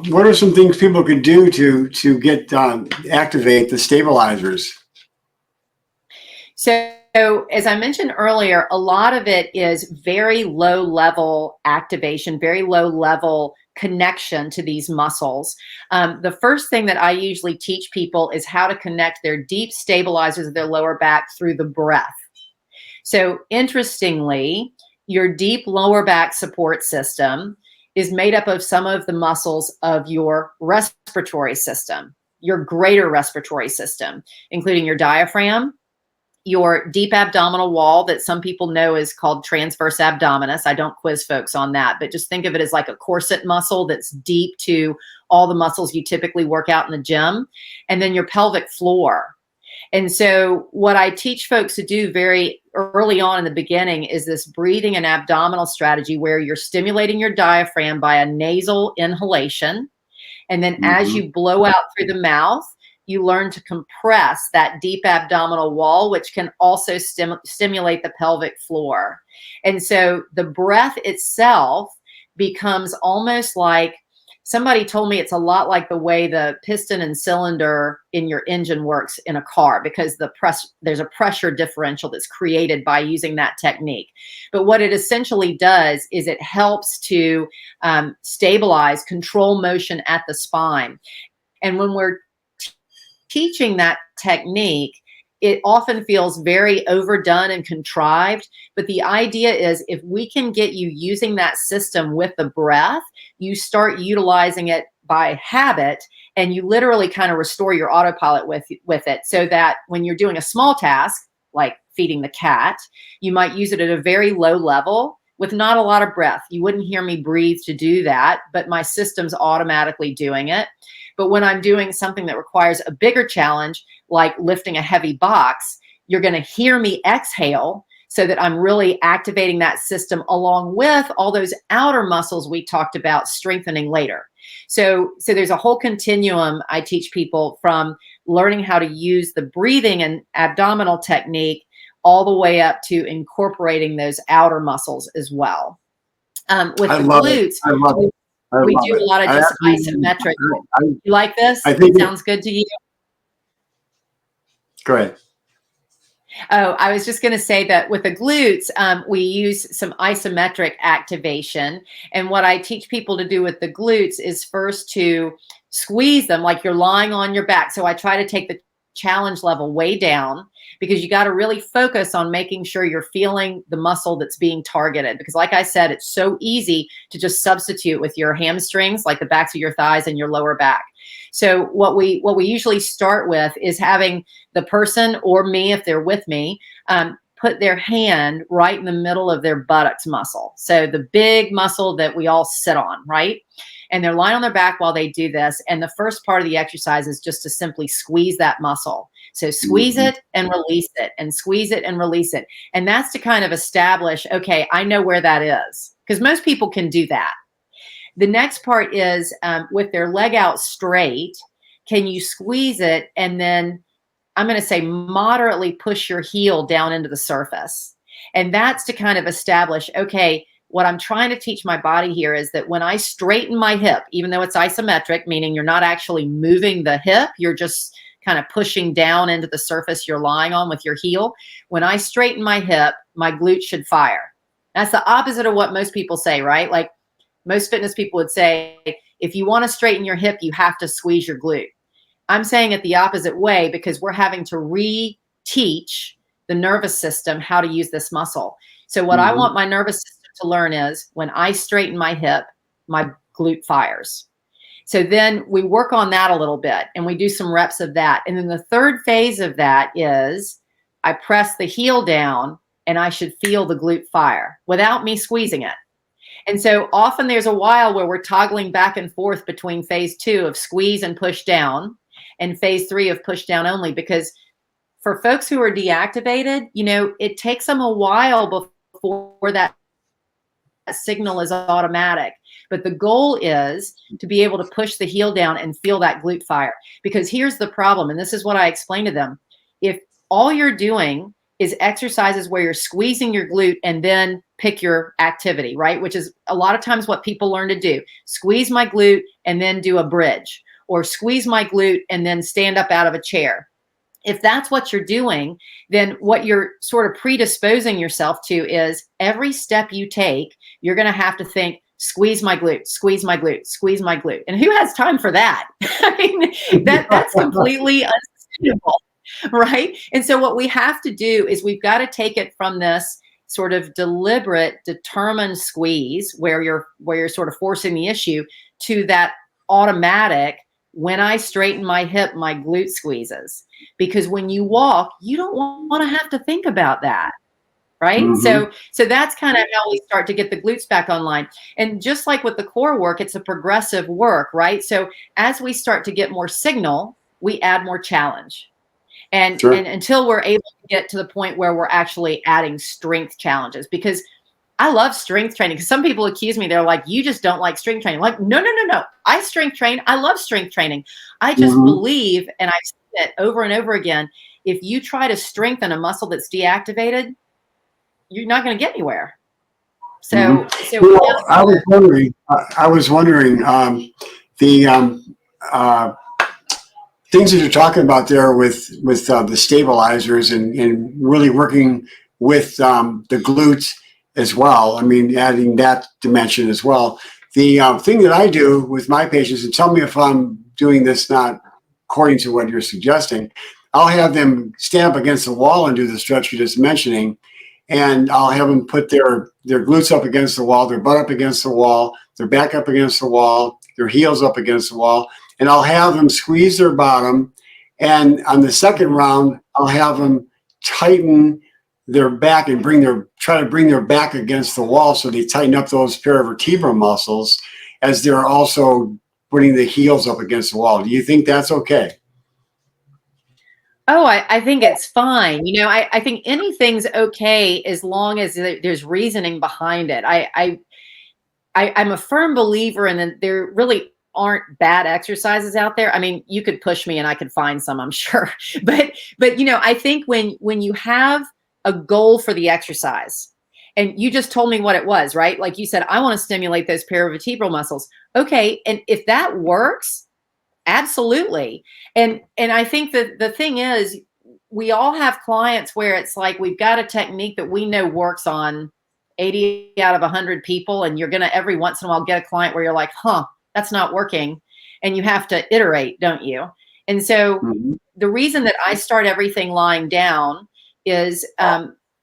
what are some things people could do to get activate the stabilizers? So as I mentioned earlier, a lot of it is very low level activation, very low level connection to these muscles. The first thing that I usually teach people is how to connect their deep stabilizers of their lower back through the breath. So interestingly, your deep lower back support system is made up of some of the muscles of your respiratory system, your greater respiratory system, including your diaphragm, your deep abdominal wall that some people know is called transverse abdominis. I don't quiz folks on that, but just think of it as like a corset muscle that's deep to all the muscles you typically work out in the gym, and then your pelvic floor. And so what I teach folks to do very early on in the beginning is this breathing and abdominal strategy where you're stimulating your diaphragm by a nasal inhalation. And then as you blow out through the mouth, you learn to compress that deep abdominal wall, which can also stimulate the pelvic floor. And so the breath itself becomes almost like, somebody told me it's a lot like the way the piston and cylinder in your engine works in a car, because there's a pressure differential that's created by using that technique. But what it essentially does is it helps to stabilize, control motion at the spine. And when we're teaching that technique, it often feels very overdone and contrived. But the idea is if we can get you using that system with the breath, you start utilizing it by habit, and you literally kind of restore your autopilot with it, so that when you're doing a small task, like feeding the cat, you might use it at a very low level with not a lot of breath. You wouldn't hear me breathe to do that, but my system's automatically doing it. But when I'm doing something that requires a bigger challenge, like lifting a heavy box, you're going to hear me exhale so that I'm really activating that system along with all those outer muscles we talked about strengthening later. So there's a whole continuum I teach people, from learning how to use the breathing and abdominal technique all the way up to incorporating those outer muscles as well. With the glutes, we do a lot of just isometric. You like this? I think it sounds good to you? Go ahead. Oh, I was just going to say that with the glutes, we use some isometric activation. And what I teach people to do with the glutes is first to squeeze them like you're lying on your back. So I try to take the challenge level way down, because you got to really focus on making sure you're feeling the muscle that's being targeted. Because like I said, it's so easy to just substitute with your hamstrings, like the backs of your thighs and your lower back. So what we usually start with is having the person, or me if they're with me, put their hand right in the middle of their buttocks muscle. So the big muscle that we all sit on, right? And they're lying on their back while they do this. And the first part of the exercise is just to simply squeeze that muscle. So squeeze it and release it, and squeeze it and release it. And that's to kind of establish, okay, I know where that is, because most people can do that. The next part is with their leg out straight, can you squeeze it and then, I'm going to say, moderately push your heel down into the surface. And that's to kind of establish, okay, what I'm trying to teach my body here is that when I straighten my hip, even though it's isometric, meaning you're not actually moving the hip, you're just kind of pushing down into the surface you're lying on with your heel. When I straighten my hip, my glute should fire. That's the opposite of what most people say, right? Like most fitness people would say, if you want to straighten your hip, you have to squeeze your glute. I'm saying it the opposite way, because we're having to reteach the nervous system how to use this muscle. So what I want my nervous system to learn is when I straighten my hip, my glute fires. So then we work on that a little bit and we do some reps of that. And then the third phase of that is I press the heel down and I should feel the glute fire without me squeezing it. And so often there's a while where we're toggling back and forth between phase 2 of squeeze and push down and phase 3 of push down only, because for folks who are deactivated, it takes them a while before that signal is automatic. But the goal is to be able to push the heel down and feel that glute fire. Because here's the problem, and this is what I explain to them. If all you're doing is exercises where you're squeezing your glute and then pick your activity, right? Which is a lot of times what people learn to do. Squeeze my glute and then do a bridge, or squeeze my glute and then stand up out of a chair. If that's what you're doing, then what you're sort of predisposing yourself to is every step you take, you're going to have to think, squeeze my glute, squeeze my glute, squeeze my glute. And who has time for that? I mean, that's completely unsustainable, right? And so what we have to do is we've got to take it from this sort of deliberate, determined squeeze where you're sort of forcing the issue to that automatic, when I straighten my hip, my glute squeezes. Because when you walk, you don't want to have to think about that, right? So that's kind of how we start to get the glutes back online. And just like with the core work, it's a progressive work, right? So as we start to get more signal, we add more challenge. And until we're able to get to the point where we're actually adding strength challenges, because I love strength training. Because some people accuse me, they're like, you just don't like strength training. Like, no. I strength train. I love strength training. I just believe, and I've said it over and over again, if you try to strengthen a muscle that's deactivated, you're not going to get anywhere. So, well, I was wondering, the things that you're talking about there with the stabilizers and really working with the glutes as well. I mean, adding that dimension as well. The thing that I do with my patients, and tell me if I'm doing this not according to what you're suggesting, I'll have them stand up against the wall and do the stretch you're just mentioning. And I'll have them put their glutes up against the wall, their butt up against the wall, their back up against the wall, their heels up against the wall. And I'll have them squeeze their bottom. And on the second round, I'll have them tighten their back and try to bring their back against the wall, so they tighten up those paravertebral muscles as they're also putting the heels up against the wall. Do you think that's okay? Oh, I think it's fine. I think anything's okay as long as there's reasoning behind it. I'm a firm believer in that there really aren't bad exercises out there. I mean, you could push me and I could find some, I'm sure. But I think when you have a goal for the exercise, and you just told me what it was, right? Like you said, I want to stimulate those paravertebral muscles. Okay, and if that works, absolutely. And I think that the thing is, we all have clients where it's like we've got a technique that we know works on 80 out of 100 people, and you're going to every once in a while get a client where you're like, huh, that's not working. And you have to iterate, don't you? And so the reason that I start everything lying down is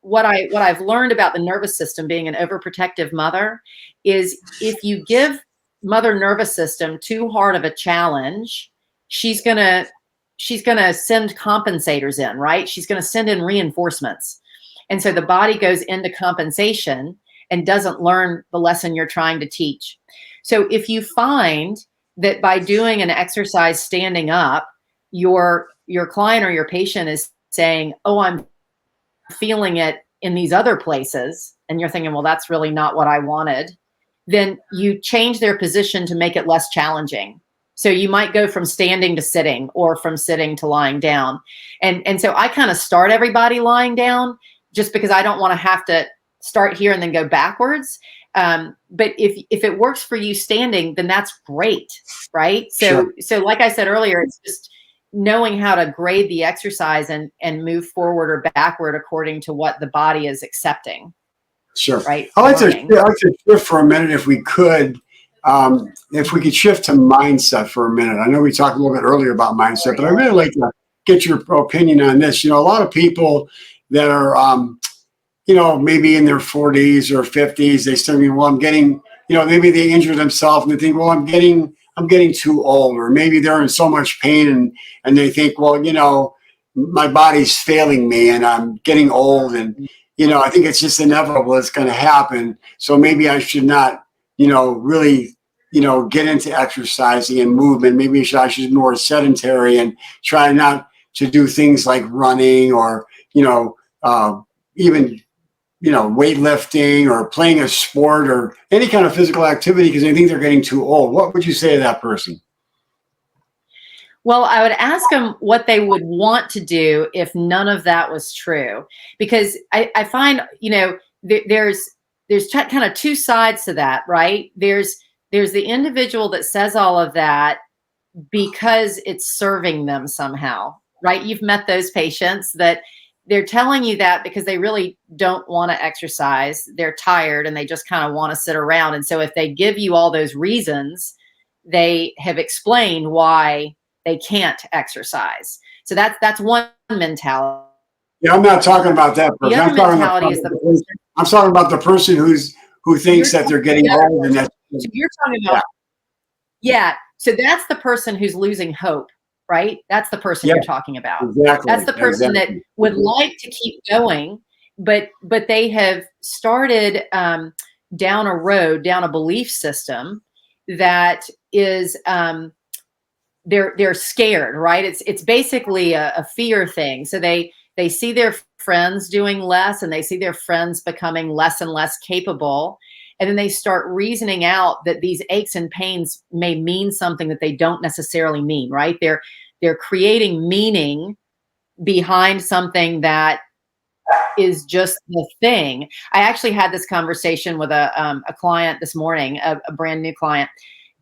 what I've learned about the nervous system being an overprotective mother is if you give mother nervous system too hard of a challenge, she's going to send compensators in, right? She's going to send in reinforcements. And so the body goes into compensation and doesn't learn the lesson you're trying to teach. So if you find that by doing an exercise standing up, your client or your patient is saying, oh, I'm feeling it in these other places, and you're thinking, well, that's really not what I wanted, then you change their position to make it less challenging. So you might go from standing to sitting or from sitting to lying down. And so I kind of start everybody lying down just because I don't want to have to start here and then go backwards. But if it works for you standing, then that's great, right? So like I said earlier, it's just knowing how to grade the exercise and move forward or backward according to what the body is accepting. Sure. Right. I'd like to shift for a minute if we could. If we could shift to mindset for a minute. I know we talked a little bit earlier about mindset, but I'd really like to get your opinion on this. You know, a lot of people that are, you know, maybe in their 40s or 50s, they start thinking, well, I'm getting, you know, maybe they injure themselves and they think, well, I'm getting too old, or maybe they're in so much pain and they think, well, you know, my body's failing me and I'm getting old and, you know, I think it's just inevitable. It's going to happen. So maybe I should not, you know, really, you know, get into exercising and movement. Maybe I should be more sedentary and try not to do things like running or, you know, even, you know, weightlifting or playing a sport or any kind of physical activity because they think they're getting too old. What would you say to that person? Well, I would ask them what they would want to do if none of that was true, because I find, you know, there's kind of two sides to that, right? There's the individual that says all of that because it's serving them somehow, right? You've met those patients that they're telling you that because they really don't want to exercise. They're tired and they just kind of want to sit around. And so if they give you all those reasons, they have explained why they can't exercise. So that's one mentality. Yeah, I'm not talking about that person. The other mentality is I'm talking about the person who thinks that they're getting old and that. So you're talking about, yeah. So that's the person who's losing hope, right? That's the person you're talking about. Exactly. That's the person that would like to keep going, but they have started down a belief system that is they're scared, right? It's basically a fear thing. So they see their friends doing less and they see their friends becoming less and less capable. And then they start reasoning out that these aches and pains may mean something that they don't necessarily mean, right? They're creating meaning behind something that is just the thing. I actually had this conversation with a client this morning, a brand new client,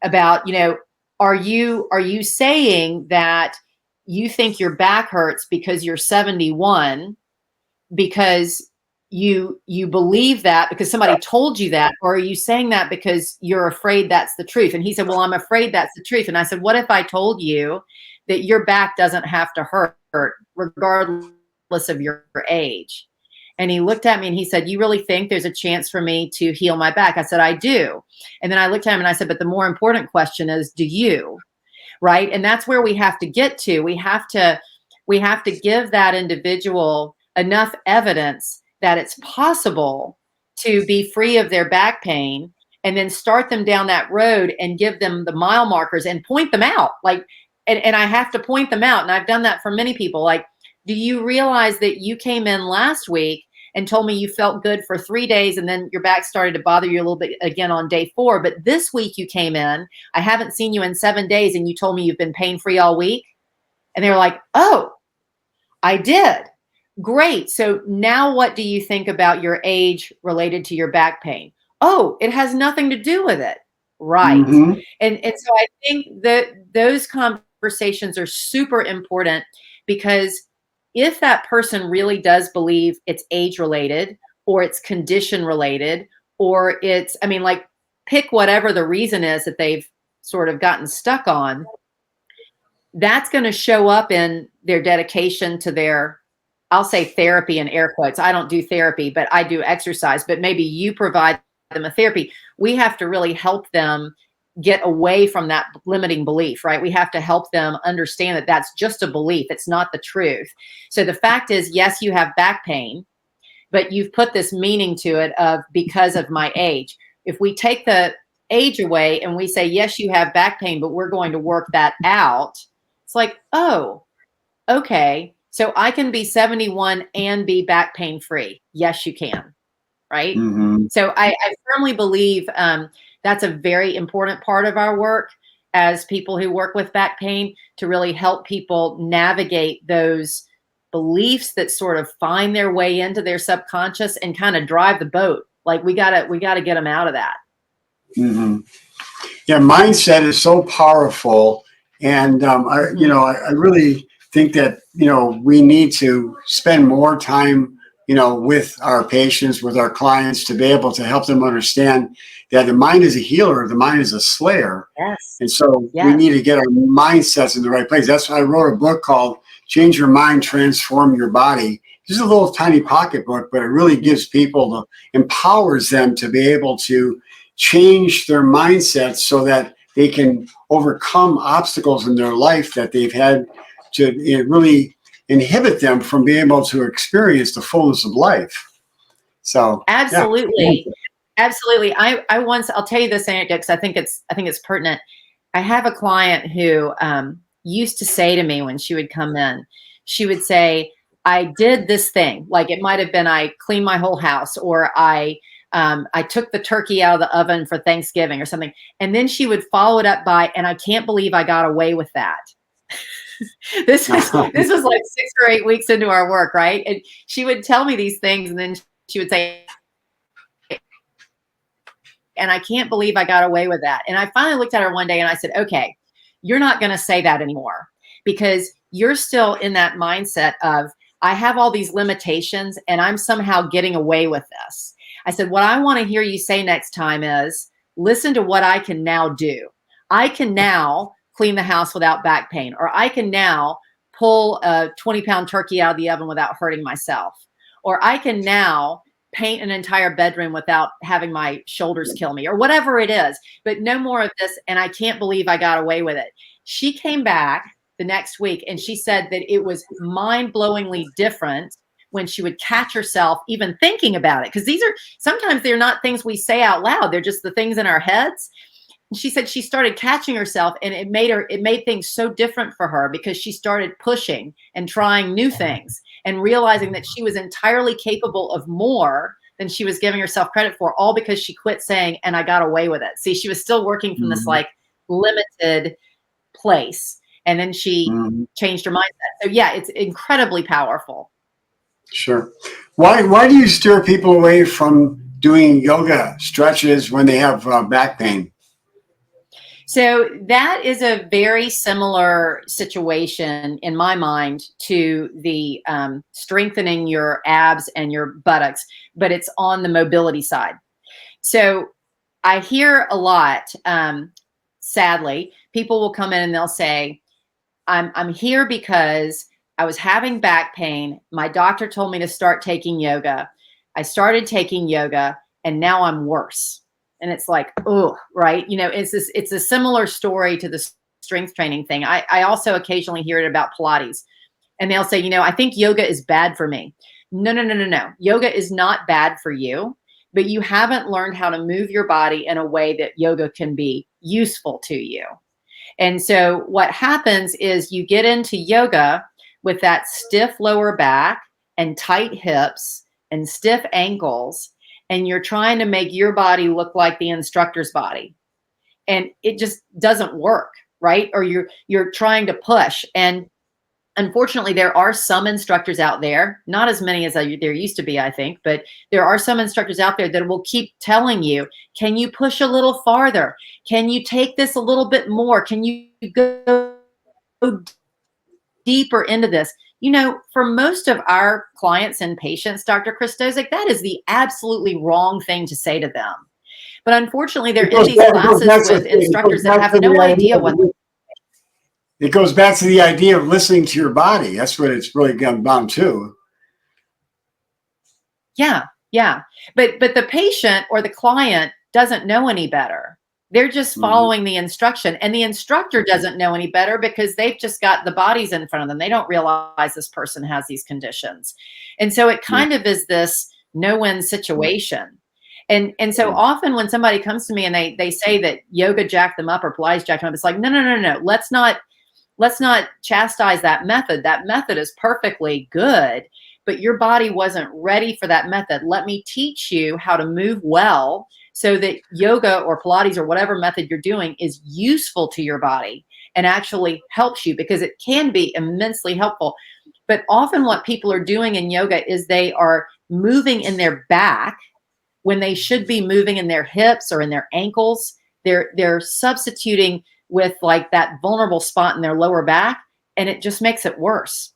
about, you know, are you saying that you think your back hurts because you're 71 because you believe that because somebody told you that, or are you saying that because you're afraid that's the truth? And he said, well, I'm afraid that's the truth. And I said, what if I told you that your back doesn't have to hurt regardless of your age? And he looked at me and he said, you really think there's a chance for me to heal my back? I said, I do. And then I looked at him and I said, but the more important question is, do you? Right? And that's where we have to get to. We have to give that individual enough evidence that it's possible to be free of their back pain, and then start them down that road and give them the mile markers and point them out. Like, and I have to point them out. And I've done that for many people. Like, do you realize that you came in last week and told me you felt good for 3 days and then your back started to bother you a little bit again on day 4? But this week you came in, I haven't seen you in 7 days, and you told me you've been pain-free all week. And they were like, oh, I did. Great. So now what do you think about your age related to your back pain? Oh, it has nothing to do with it. Right. Mm-hmm. And so I think that those conversations are super important, because if that person really does believe it's age related or it's condition related or it's, I mean, like pick whatever the reason is that they've sort of gotten stuck on, that's going to show up in their dedication to their, I'll say therapy in air quotes. I don't do therapy, but I do exercise, but maybe you provide them a therapy. We have to really help them get away from that limiting belief, right? We have to help them understand that that's just a belief. It's not the truth. So the fact is, yes, you have back pain, but you've put this meaning to it of because of my age. If we take the age away and we say, yes, you have back pain, but we're going to work that out. It's like, oh, okay. So I can be 71 and be back pain free. Yes, you can. Right. Mm-hmm. So I firmly believe that's a very important part of our work as people who work with back pain, to really help people navigate those beliefs that sort of find their way into their subconscious and kind of drive the boat. Like we gotta get them out of that. Mm-hmm. Yeah, mindset is so powerful, and I really think that we need to spend more time with our patients, with our clients, to be able to help them understand that the mind is a healer, the mind is a slayer. Yes. And so we Yes. need to get our mindsets in the right place. That's why I wrote a book called Change Your Mind, Transform Your Body. This is a little tiny pocketbook, but it really gives people, empowers them to be able to change their mindsets so that they can overcome obstacles in their life that they've had to really inhibit them from being able to experience the fullness of life. So absolutely. Absolutely. I once, I'll tell you this anecdote because I think it's pertinent. I have a client who used to say to me when she would come in, she would say, I did this thing. Like it might have been, I cleaned my whole house, or I took the turkey out of the oven for Thanksgiving or something. And then she would follow it up by, and I can't believe I got away with that. This was like 6 or 8 weeks into our work, right? And she would tell me these things, and then she would say, and I can't believe I got away with that. And I finally looked at her one day and I said, okay, you're not going to say that anymore, because you're still in that mindset of, I have all these limitations and I'm somehow getting away with this. I said, what I want to hear you say next time is, listen to what I can now do. I can now clean the house without back pain, or I can now pull a 20-pound turkey out of the oven without hurting myself, or I can now paint an entire bedroom without having my shoulders kill me, or whatever it is, but no more of this. And I can't believe I got away with it. She came back the next week and she said that it was mind-blowingly different when she would catch herself even thinking about it. Because sometimes they're not things we say out loud. They're just the things in our heads. And she said she started catching herself, and it made things so different for her, because she started pushing and trying new things and realizing that she was entirely capable of more than she was giving herself credit for, all because she quit saying, and I got away with it. See, she was still working from this like limited place. And then she changed her mindset. So yeah, it's incredibly powerful. Sure. Why do you steer people away from doing yoga stretches when they have back pain? So that is a very similar situation in my mind to the strengthening your abs and your buttocks, but it's on the mobility side. So I hear a lot, sadly, people will come in and they'll say, I'm here because I was having back pain. My doctor told me to start taking yoga. I started taking yoga and now I'm worse. And it's like, oh, right. It's a similar story to the strength training thing. I also occasionally hear it about Pilates, and they'll say, I think yoga is bad for me. No. Yoga is not bad for you, but you haven't learned how to move your body in a way that yoga can be useful to you. And so what happens is you get into yoga with that stiff lower back and tight hips and stiff ankles, and you're trying to make your body look like the instructor's body. And it just doesn't work, right? Or you're trying to push. And unfortunately, there are some instructors out there, not as many as there used to be, I think, but there are some instructors out there that will keep telling you, can you push a little farther? Can you take this a little bit more? Can you go deeper into this, you know, for most of our clients and patients, Dr. Krystosik, that is the absolutely wrong thing to say to them. But unfortunately, they're in these classes with instructors that have no idea what. It goes back to the idea of listening to your body. That's what it's really come down to. Yeah, yeah. But the patient or the client doesn't know any better. They're just following the instruction, and the instructor doesn't know any better because they've just got the bodies in front of them. They don't realize this person has these conditions. And so it kind of is this no-win situation. And so often when somebody comes to me and they say that yoga jacked them up or Pilates jacked them up, it's like, no. Let's not chastise that method. That method is perfectly good, but your body wasn't ready for that method. Let me teach you how to move well so that yoga or Pilates or whatever method you're doing is useful to your body and actually helps you, because it can be immensely helpful. But often what people are doing in yoga is they are moving in their back when they should be moving in their hips or in their ankles. They're substituting with like that vulnerable spot in their lower back, and it just makes it worse.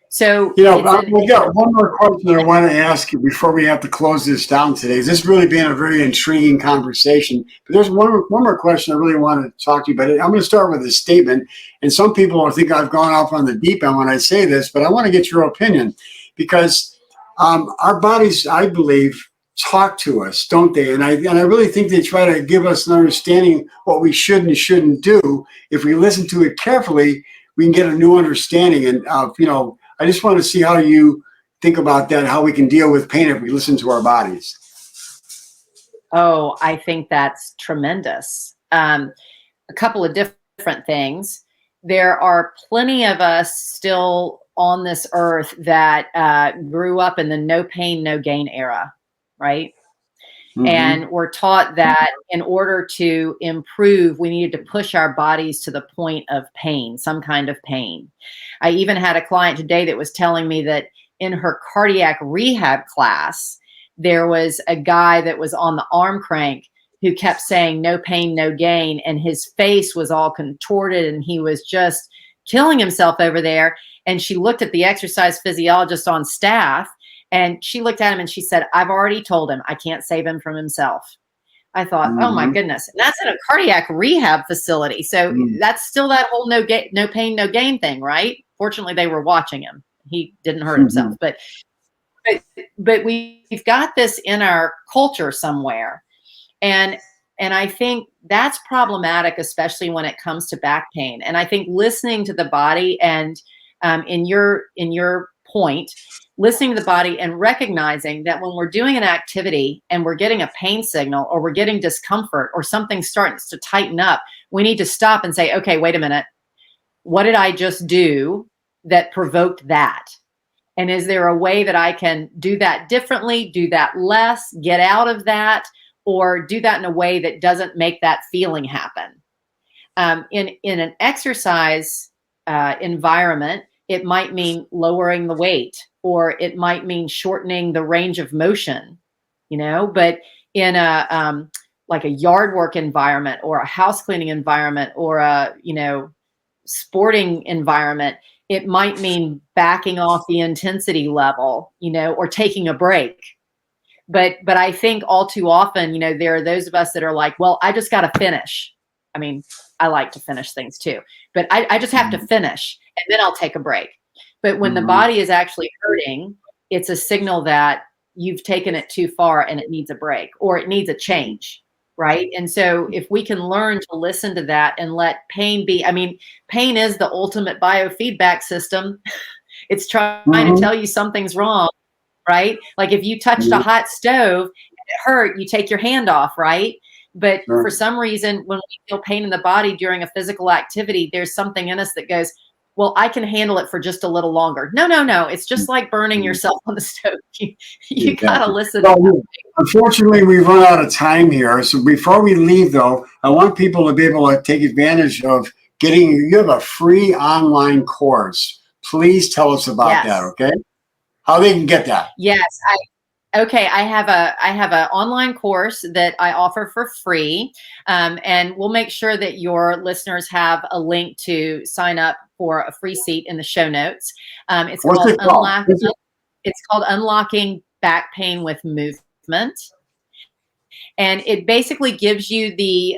So, we got one more question that I want to ask you before we have to close this down today. This has really been a very intriguing conversation. But there's one more question I really want to talk to you about. I'm going to start with a statement, and some people will think I've gone off on the deep end when I say this, but I want to get your opinion, because our bodies, I believe, talk to us, don't they? And I really think they try to give us an understanding what we should and shouldn't do. If we listen to it carefully, we can get a new understanding. And I just want to see how you think about that, how we can deal with pain if we listen to our bodies. Oh, I think that's tremendous. A couple of different things. There are plenty of us still on this earth that grew up in the no pain, no gain era, right? And we're taught that in order to improve, we needed to push our bodies to the point of pain, some kind of pain. I even had a client today that was telling me that in her cardiac rehab class, there was a guy that was on the arm crank who kept saying no pain, no gain. And his face was all contorted and he was just killing himself over there. And she looked at the exercise physiologist on staff, and she looked at him and she said, I've already told him I can't save him from himself. I thought, oh my goodness. And that's in a cardiac rehab facility. So that's still that whole no pain, no gain thing, right? Fortunately, they were watching him. He didn't hurt himself. But we've got this in our culture somewhere. And I think that's problematic, especially when it comes to back pain. And I think listening to the body, and in your point, listening to the body and recognizing that when we're doing an activity and we're getting a pain signal or we're getting discomfort or something starts to tighten up, we need to stop and say, okay, wait a minute. What did I just do that provoked that? And is there a way that I can do that differently, do that less, get out of that, or do that in a way that doesn't make that feeling happen? In an exercise environment, it might mean lowering the weight, or it might mean shortening the range of motion, but in a like a yard work environment or a house cleaning environment or a sporting environment, it might mean backing off the intensity level, or taking a break. But I think all too often, there are those of us that are like, well, I just got to finish. I mean, I like to finish things too, but I just have to finish and then I'll take a break. But when the body is actually hurting, it's a signal that you've taken it too far and it needs a break or it needs a change, right? And so if we can learn to listen to that and let pain be, pain is the ultimate biofeedback system. It's trying to tell you something's wrong, right? Like if you touched a hot stove and it hurt, you take your hand off, right? But for some reason, when we feel pain in the body during a physical activity, there's something in us that goes, well, I can handle it for just a little longer. No. It's just like burning yourself on the stove. You got to listen. Well, unfortunately, we've run out of time here. So before we leave, though, I want people to be able to take advantage of you have a free online course. Please tell us about that, okay? How they can get that. Yes, Okay, I have a online course that I offer for free, and we'll make sure that your listeners have a link to sign up for a free seat in the show notes. It's What's called it called? It's called Unlocking Back Pain with Movement, and it basically gives you the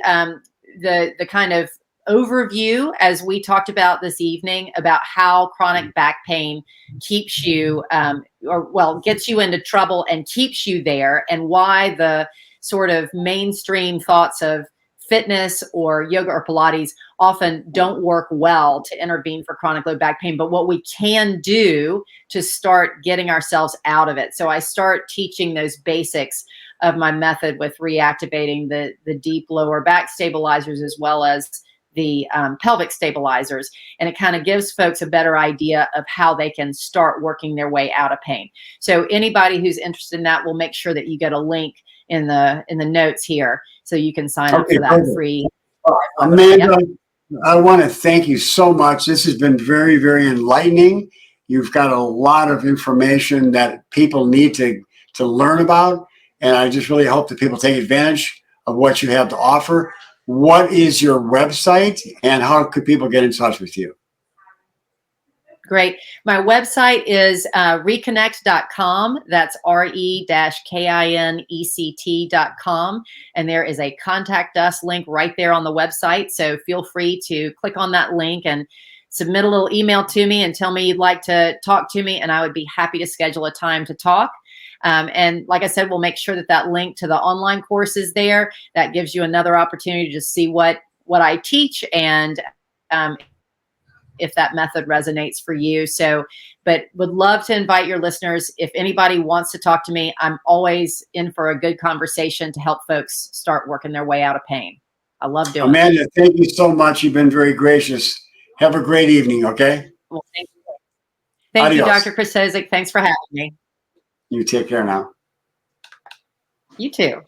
kind of overview, as we talked about this evening, about how chronic back pain keeps you or well gets you into trouble and keeps you there, and why the sort of mainstream thoughts of fitness or yoga or Pilates often don't work well to intervene for chronic low back pain, but what we can do to start getting ourselves out of it. So I start teaching those basics of my method with reactivating the deep lower back stabilizers, as well as the pelvic stabilizers. And it kind of gives folks a better idea of how they can start working their way out of pain. So anybody who's interested in that, will make sure that you get a link in the notes here, so you can sign up for that perfect. free. Amanda, yep. I want to thank you so much. This has been very, very enlightening. You've got a lot of information that people need to learn about. And I just really hope that people take advantage of what you have to offer. What is your website, and how could people get in touch with you? Great. My website is reconnect.com. That's RE-KINECT.com. And there is a contact us link right there on the website. So feel free to click on that link and submit a little email to me and tell me you'd like to talk to me, and I would be happy to schedule a time to talk. And like I said, we'll make sure that that link to the online course is there. That gives you another opportunity to see what I teach, and if that method resonates for you. So, but would love to invite your listeners. If anybody wants to talk to me, I'm always in for a good conversation to help folks start working their way out of pain. I love doing it. Amanda, thank you so much. You've been very gracious. Have a great evening, okay? Well, thank you. Thank you, Adios. Dr. Krystosik. Thanks for having me. You take care now. You too.